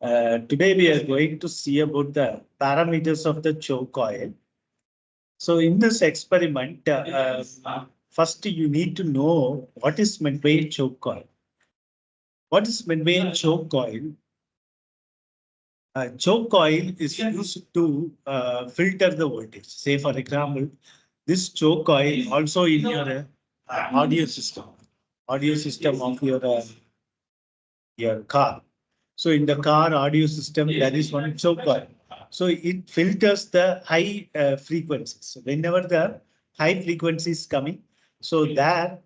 Today we are going to see about the parameters of the choke coil. So in this experiment, first you need to know what is meant by choke coil. What is meant by choke coil? Choke coil is used to filter the voltage. Say for example, this choke coil also in your audio system of your car. So in the car audio system, there is one choke coil. So it filters the high frequencies. So whenever the high frequency is coming, so there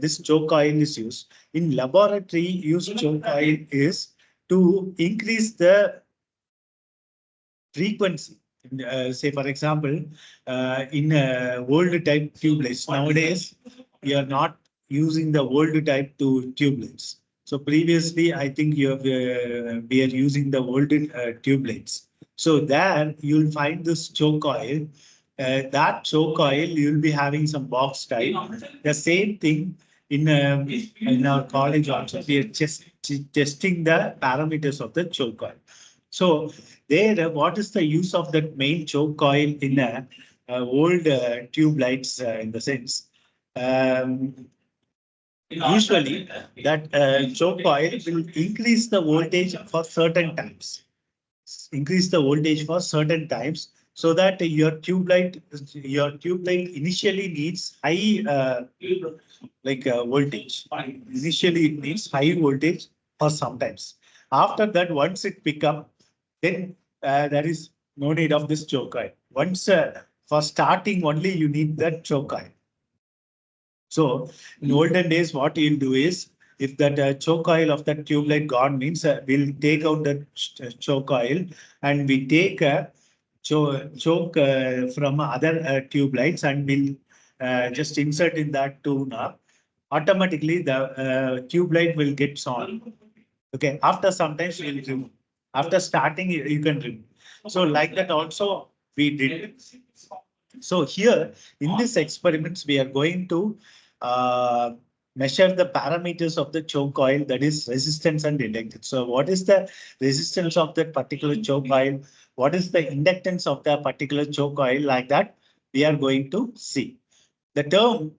this choke coil is used. In laboratory, used choke coil is to increase the frequency. Say for example, in old type tubeless. Nowadays, we are not using the old type to tubeless. So previously, I think we are using the old tubeless. So there you'll find this choke coil. That choke coil you'll be having some box type. The same thing in our college also. We are just testing the parameters of the choke coil. So there, what is the use of that main choke coil in a old tube lights in the sense? Usually, that choke coil will increase the voltage for certain times. Increase the voltage for certain times so that your tube light initially needs high voltage. Initially, it needs high voltage for sometimes. After that, once it pick up, then there is no need of this choke coil. Once for starting only, you need that choke coil. So in olden days, what you'll do is, if that choke coil of that tube light gone means, we'll take out the choke coil and we take a choke from other tube lights and we'll just insert in that tune up. Automatically, the tube light will get on. Okay, after sometimes we'll remove. After starting, you can remove. So like that also we did. So here in this experiments, we are going to uh, measure the parameters of the choke coil, that is resistance and inductance. So what is the resistance of that particular choke coil? What is the inductance of the particular choke coil? Like that, we are going to see. The term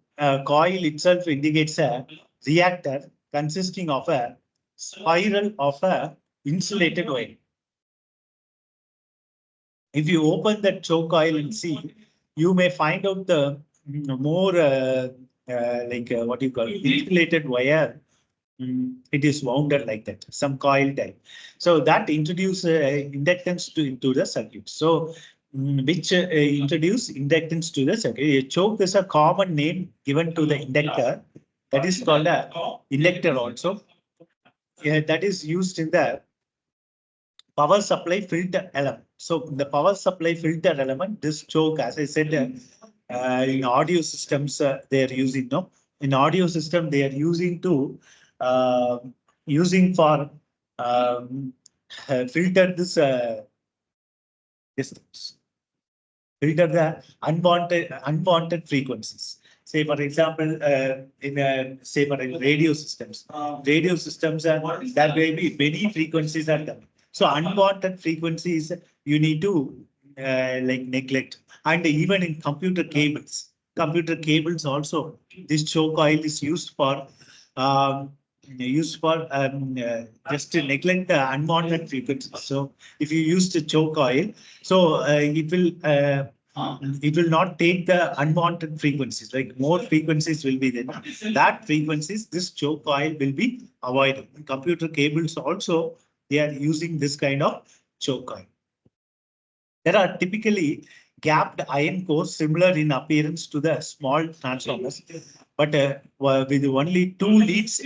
coil itself indicates a reactor consisting of a spiral of a insulated wire. If you open that choke coil and see, you may find out the more what you call insulated wire. It is wounded like that, some coil type. So that introduce inductance into the circuit. So which introduce inductance to the circuit. A choke is a common name given to the inductor. That is called a inductor also. That is used in the power supply filter element. So the power supply filter element, this choke, as I said, in audio systems, they are using, no, in audio system, they are using to uh, using for filter this distance, filter the unwanted frequencies. Say, for example, say for radio systems, there may be many frequencies are coming. So unwanted frequencies you need to neglect. And even in computer cables also, this choke coil is um, used for just to neglect the unwanted frequencies. So if you use the choke coil, so it will not take the unwanted frequencies, like more frequencies will be there. That frequencies, this choke coil will be avoided. Computer cables also, they are using this kind of choke coil. There are typically gapped iron cores similar in appearance to the small transformers, but with only two leads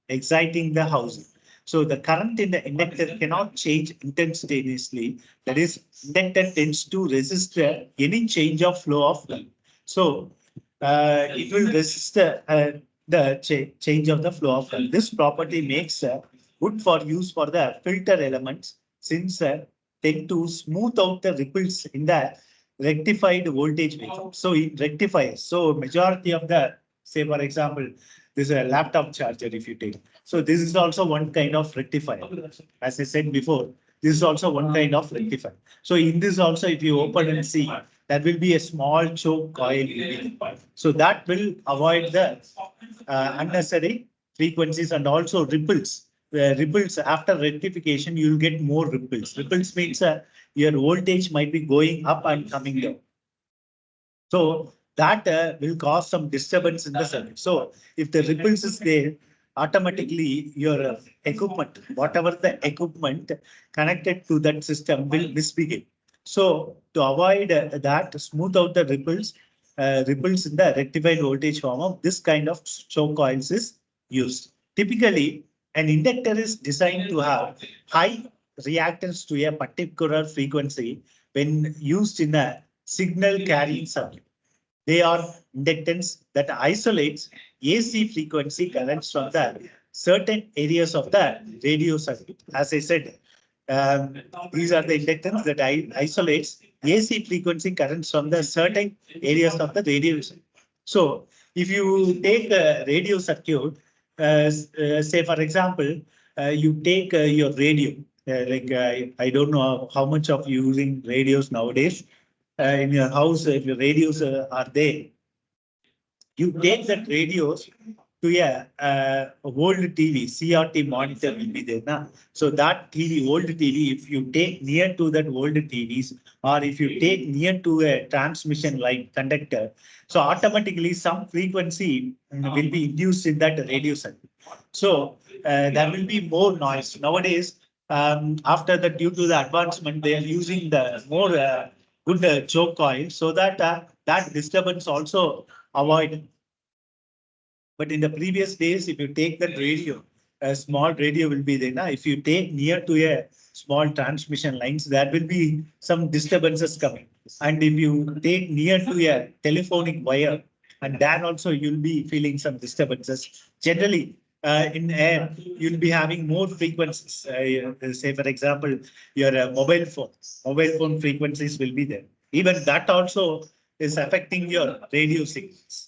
exciting the housing. So the current in the inductor cannot change instantaneously. That is, inductor tends to resist any change of flow of current. So it will resist the change of the flow of current. This property makes good for use for the filter elements, since tend to smooth out the ripples in the rectified voltage waveform. So it rectifies. So majority of the Say for example, this is a laptop charger if you take. So this is also one kind of rectifier. As I said before, this is also one kind of rectifier. So in this also, if you open and see, there will be a small choke coil. So that will avoid the unnecessary frequencies and also ripples. Ripples after rectification, you'll get more ripples. Ripples means your voltage might be going up and coming down. So that will cause some disturbance in the circuit. So if the ripples is there, automatically your equipment, whatever the equipment connected to that system will misbehave. So to avoid that, smooth out the ripples in the rectified voltage form of this kind of choke coils is used. Typically, an inductor is designed to have high reactance to a particular frequency when used in a signal carrying circuit. They are inductance that isolates AC frequency currents from the certain areas of the radio circuit. As I said, these are the inductance that isolates AC frequency currents from the certain areas of the radio circuit. So if you take a radio circuit, say for example, you take your radio, I don't know how much of you using radios nowadays. In your house, if your radios are there, you take that radios to a old TV, CRT monitor will be there. Na? So that TV, old TV, if you take near to that old TVs, or if you take near to a transmission line conductor, so automatically some frequency will be induced in that radio circuit. So there will be more noise. Nowadays, after that, due to the advancement, they are using the more good choke coil so that that disturbance also avoid. But in the previous days, if you take that radio, a small radio will be there. Now, if you take near to a small transmission lines, there will be some disturbances coming. And if you take near to a telephonic wire, and then also you'll be feeling some disturbances. Generally, in air, you'll be having more frequencies. Say, for example, your mobile phone frequencies will be there. Even that also is affecting your radio signals.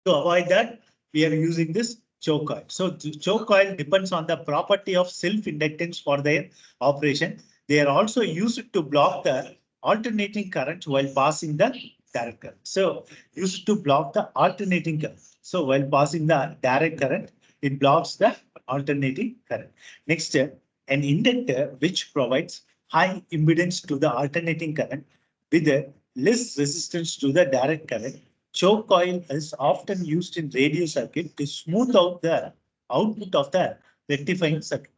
To avoid that, we are using this choke coil. So choke coil depends on the property of self-inductance for their operation. They are also used to block the alternating current while passing the direct current. So used to block the alternating current. So while passing the direct current, it blocks the alternating current. Next, an inductor which provides high impedance to the alternating current with a less resistance to the direct current. Choke coil is often used in radio circuit to smooth out the output of the rectifying circuit.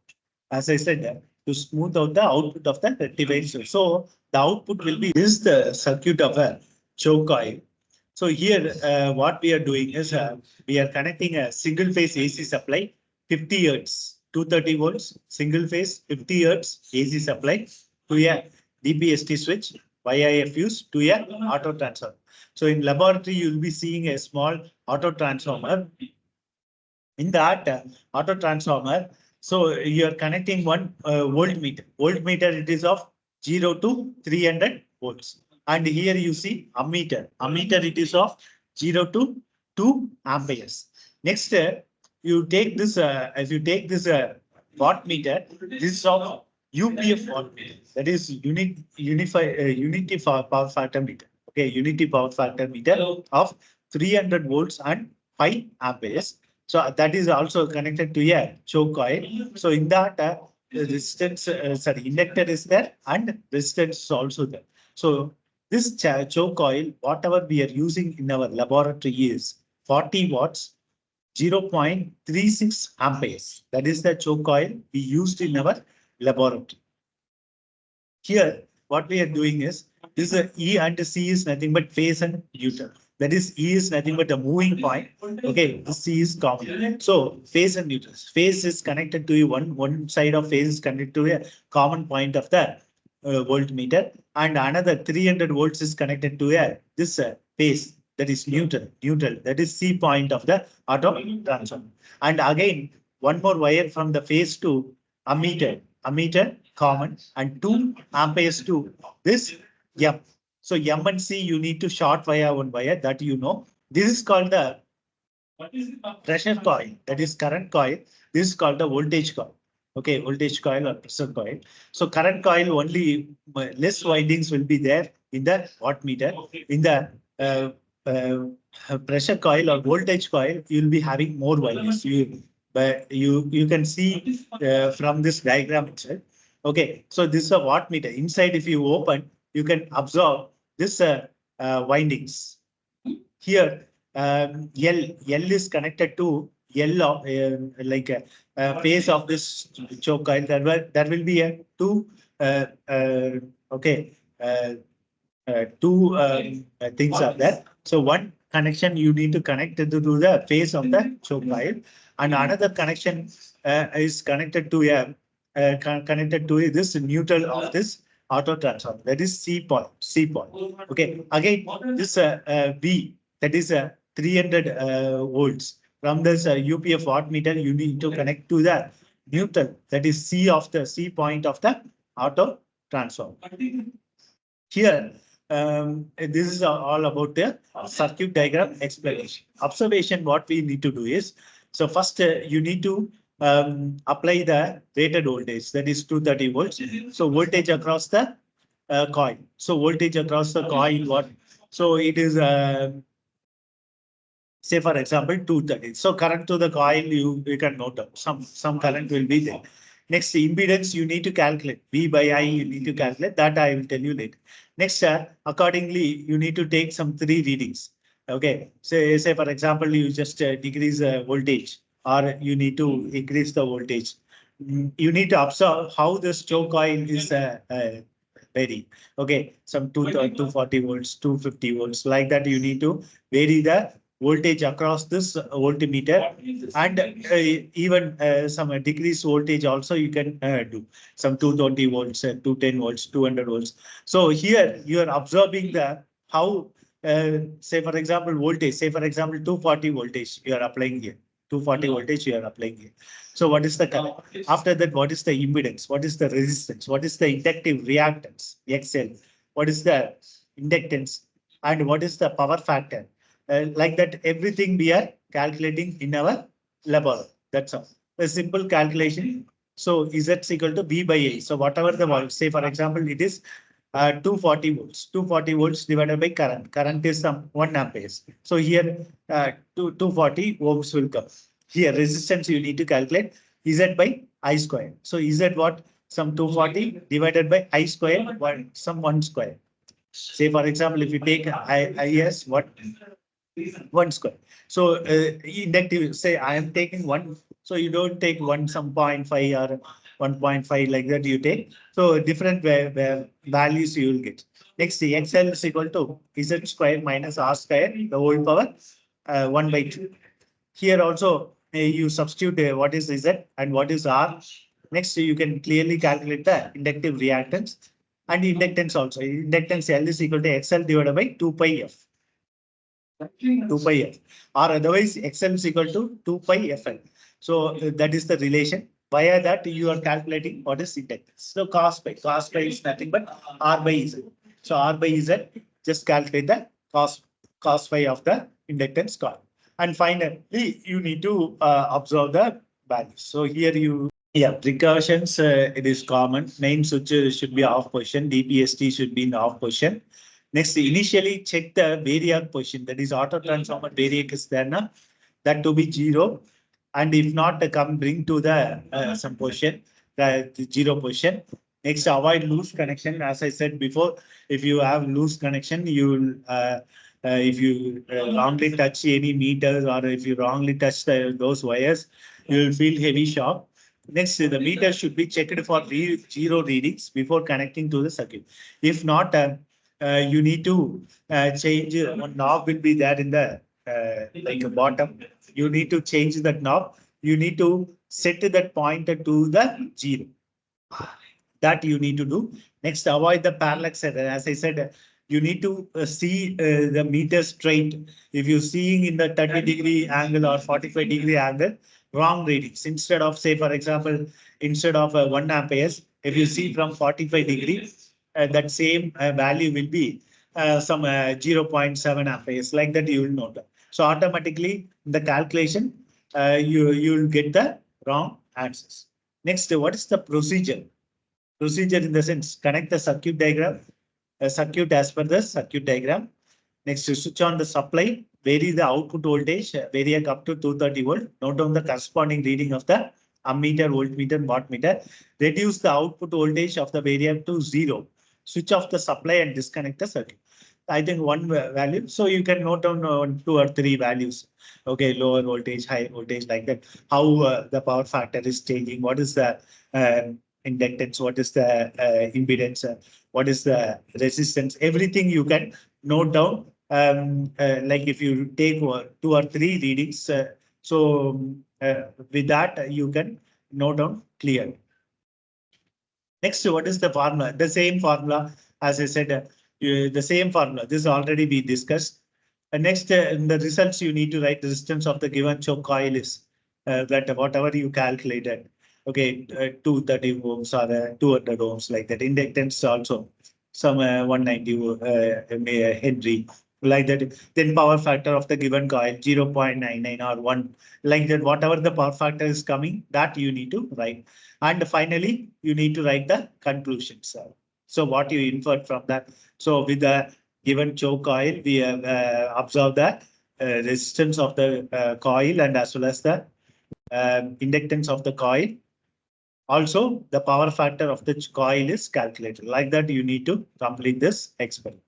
As I said, to smooth out the output of the rectifying circuit. So the output will be this the circuit of a choke coil. So here, what we are doing is we are connecting a single phase AC supply, 50 hertz, 230 volts, single phase 50 hertz AC supply to a DPST switch via a fuse to a auto transformer. So in laboratory, you'll be seeing a small auto transformer. In that auto transformer, so you're connecting one voltmeter. Voltmeter, it is of 0 to 300 volts. And here you see ammeter. Ammeter, it is of 0 to 2 amperes. Next, you take this, as you take this wattmeter, this is of UPF wattmeter. That is unity power factor meter. Okay, unity power factor meter of 300 volts and 5 amperes. So that is also connected to a choke coil. So in that resistance, inductor is there and resistance is also there. So this choke coil, whatever we are using in our laboratory is 40 watts, 0.36 amperes. That is the choke coil we used in our laboratory. Here, what we are doing is this E and C is nothing but phase and neutral. That is E is nothing but a moving point. Okay, this C is common. So phase and neutral. Phase is connected to one side of phase is connected to a common point of the voltmeter, and another 300 volts is connected to a this phase that is neutral. That is C point of the auto transformer. And again, one more wire from the phase to ammeter common, and 2 amperes to this M. So M and C, you need to short via one wire that you know. This is called the pressure coil. That is current coil. This is called the voltage coil. Okay, voltage coil or pressure coil. So current coil only less windings will be there in the wattmeter. In the pressure coil or voltage coil, you will be having more windings. You can see from this diagram itself. Okay, so this is a wattmeter. Inside, if you open, you can absorb this windings. Here, L is connected to L of like a phase of this choke coil. There will be a two okay two things are there. So one connection you need to connect it to the face of the choke coil, and another connection is connected to a connected to this neutral of this auto transformer. That is C point. C point. Okay. Again, this V, that is 300 volts. From this UPF wattmeter, you need to connect to the neutral. That is C of the C point of the auto transformer. Here, this is all about the circuit diagram explanation. Observation, what we need to do is, so first you need to apply the rated voltage, that is 230 volts. So voltage across the coil. So voltage across the coil, what? So it is, say for example, 230. So current to the coil, you can note up some current will be there. Next, impedance you need to calculate. V by I you need to calculate. That I will tell you later. Next, accordingly, you need to take some 3 readings. Okay, say for example, you just decrease voltage, or you need to increase the voltage. You need to observe how this choke coil is vary. Okay, some 240 volts, 250 volts, like that. You need to vary the voltage across this voltmeter, and even some decreased voltage also you can do some 220 volts, 210 volts, 200 volts. So here you are absorbing the how say for example voltage, say for example 240 voltage you are applying here, 240 voltage you are applying here. So what is the current? After that, what is the impedance? What is the resistance? What is the inductive reactance? XL. What is the inductance? And what is the power factor? Like that, everything we are calculating in our laboratory. That's all. A simple calculation. So Z is equal to V by A. So whatever the voltage, say for example, it is 240 volts. 240 volts divided by current. Current is some 1 amperes. So here 240 ohms will come. Here resistance you need to calculate Z by I square. So Z what? Some 240 divided by I square, some 1 square. Say for example, if you take IS, what? 1 square. So inductive, say I am taking 1. So you don't take 1 some 0.5 or 1.5 like that you take. So different where values you will get. Next, the XL is equal to Z square minus R square, the whole power 1 by 2. Here also you substitute what is Z and what is R. Next, you can clearly calculate the inductive reactance and inductance also. Inductance L is equal to XL divided by 2 pi F. 2 pi F, or otherwise XL is equal to 2 pi FL. So that is the relation. Via that you are calculating what is inductance. So cos pi is nothing but R by Z. So R by Z, just calculate the cos phi of the inductance coil. And finally, you need to observe the values. So here you, yeah, precautions, it is common. Main switch should be off position. DPST should be in off position. Next, initially check the variac position. That is auto transformer variac is there now. That to be 0. And if not, come bring to the some position, the 0 position. Next, avoid loose connection. As I said before, if you have loose connection, you will if you wrongly touch any meters, or if you wrongly touch those wires, you will feel heavy shock. Next, the meter should be checked for 0 readings before connecting to the circuit. If not, you need to change one knob will be there in the like a bottom. You need to change that knob. You need to set that pointer to the 0. That you need to do. Next, avoid the parallax error. As I said, you need to see the meter straight. If you're seeing in the 30-degree angle or 45-degree angle, wrong readings. Instead of, say, for example, instead of 1 amperes, if you see from 45 degrees, that same value will be some 0.7 amperes. Like that, you will note. So automatically in the calculation, you'll get the wrong answers. Next, what is the procedure? Procedure in the sense, connect the circuit diagram, circuit as per the circuit diagram. Next, switch on the supply, vary the output voltage, vary up to 230 volt. Note down the corresponding reading of the ammeter, voltmeter, wattmeter. Reduce the output voltage of the variable to 0. Switch off the supply and disconnect the circuit. I think one value. So you can note down 2 or 3 values. Okay, lower voltage, high voltage, like that. How the power factor is changing. What is the inductance? What is the impedance? What is the resistance? Everything you can note down. Like if you take 2 or 3 readings, with that you can note down clearly. Next, what is the formula? The same formula, as I said, the same formula. This already we discussed. Next, in the results, you need to write the resistance of the given choke coil is that whatever you calculated. Okay, 230 ohms or 200 ohms, like that. Inductance also some 190 Henry, like that. Then power factor of the given coil 0.99 or 1, like that. Whatever the power factor is coming, that you need to write. And finally, you need to write the conclusions. So what you inferred from that. So with the given choke coil, we have observed the resistance of the coil and as well as the inductance of the coil. Also, the power factor of the coil is calculated. Like that, you need to complete this experiment.